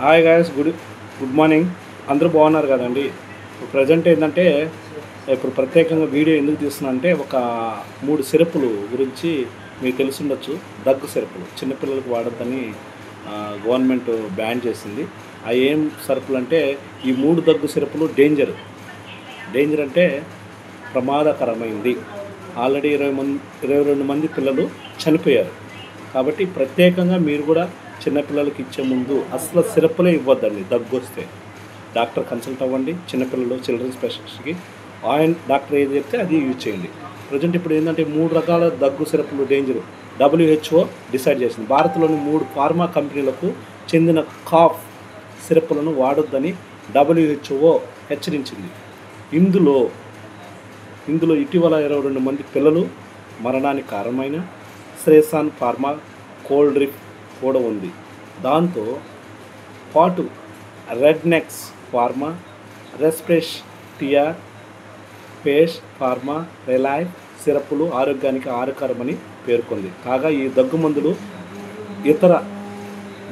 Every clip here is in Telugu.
Hi guys, good morning. అందరూ బాగున్నారు కదండి. ప్రజెంట్ ఏంటంటే ఇప్పుడు ప్రత్యేకంగా వీడియో ఎందుకు తీస్తున్నా అంటే ఒక 3 సిరపులు గురించి మీకు తెలిసిండొచ్చు. దగ్గు సిరపులు చిన్నపిల్లలకు వాడొద్దని గవర్నమెంట్ బ్యాన్ చేసింది. ఆ ఏం సరుపులు అంటే ఈ 3 దగ్గు సిరపులు డేంజర్ అంటే ప్రమాదకరమైంది. ఆల్రెడీ 22 మంది పిల్లలు చనిపోయారు. కాబట్టి ప్రత్యేకంగా మీరు కూడా చిన్నపిల్లలకి ఇచ్చే ముందు అసలు సిరప్లే ఇవ్వద్దండి. దగ్గు వస్తే డాక్టర్ కన్సల్ట్ అవ్వండి. చిన్నపిల్లలు చిల్డ్రన్ స్పెషలిస్ట్కి డాక్టర్ ఏది చెప్తే అది యూజ్ చేయండి. ప్రజెంట్ ఇప్పుడు ఏంటంటే 3 రకాల దగ్గు సిరప్లు డేంజర్ WHO డిసైడ్ చేసింది. భారత్లోని 3 ఫార్మా కంపెనీలకు చెందిన కాఫ్ సిరప్లను వాడొద్దని WHO హెచ్చరించింది. ఇందులో ఇటీవల 22 మంది పిల్లలు మరణానికి కారణమైన శ్రేసాన్ ఫార్మా కోల్డ్ డ్రిప్ కూడా ఉంది. దాంతో పాటు రెడ్నెక్స్ ఫార్మా, రెస్ప్రెస్టియా, పేష్ ఫార్మా, రిలైఫ్ సిరపులు ఆరోగ్యానికి హానికరమని పేర్కొంది. కాగా ఈ దగ్గు మందులు ఇతర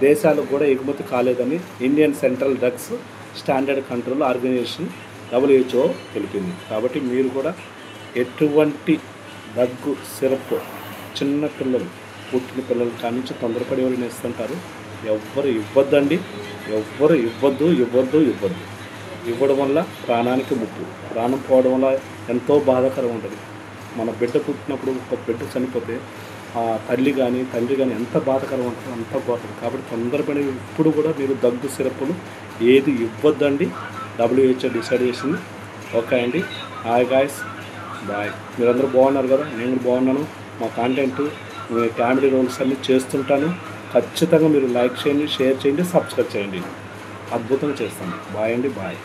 దేశాలకు కూడా ఎగుమతి కాలేదని Indian central drugs standard control organisation WHO తెలిపింది. కాబట్టి మీరు కూడా ఎటువంటి దగ్గు సిరప్ చిన్న పిల్లలు పుట్టిన పిల్లలు కానించి తొందరపడి ఎవరైనా ఇస్తుంటారు. ఎవ్వరు ఇవ్వద్దండి. ఎవ్వరు ఇవ్వద్దు. ఇవ్వడం వల్ల ప్రాణానికి ముప్పు. ప్రాణం పోవడం వల్ల ఎంతో బాధాకరం ఉంటుంది. మన బిడ్డ పుట్టినప్పుడు ఒక బిడ్డ చనిపోతే ఆ తల్లి కానీ తండ్రి కానీ ఎంత బాధాకరం ఉంటుందో అంత బాధపడుతుంది. కాబట్టి తొందరపడి ఇప్పుడు కూడా మీరు దగ్గు సిరపులు ఏది ఇవ్వద్దండి. WHO డిసైడ్ చేసింది. ఓకే అండి. Hi guys, bye. మీరందరూ బాగున్నారు కదా, నేను కూడా బాగున్నాను. మా కాంటెంట్ కామెడీ రోల్స్ అన్నీ చేస్తుంటాను. ఖచ్చితంగా మీరు లైక్ చేయండి, షేర్ చేయండి, సబ్స్క్రైబ్ చేయండి. అద్భుతంగా చేస్తాను. బాయ్ అండి, బాయ్.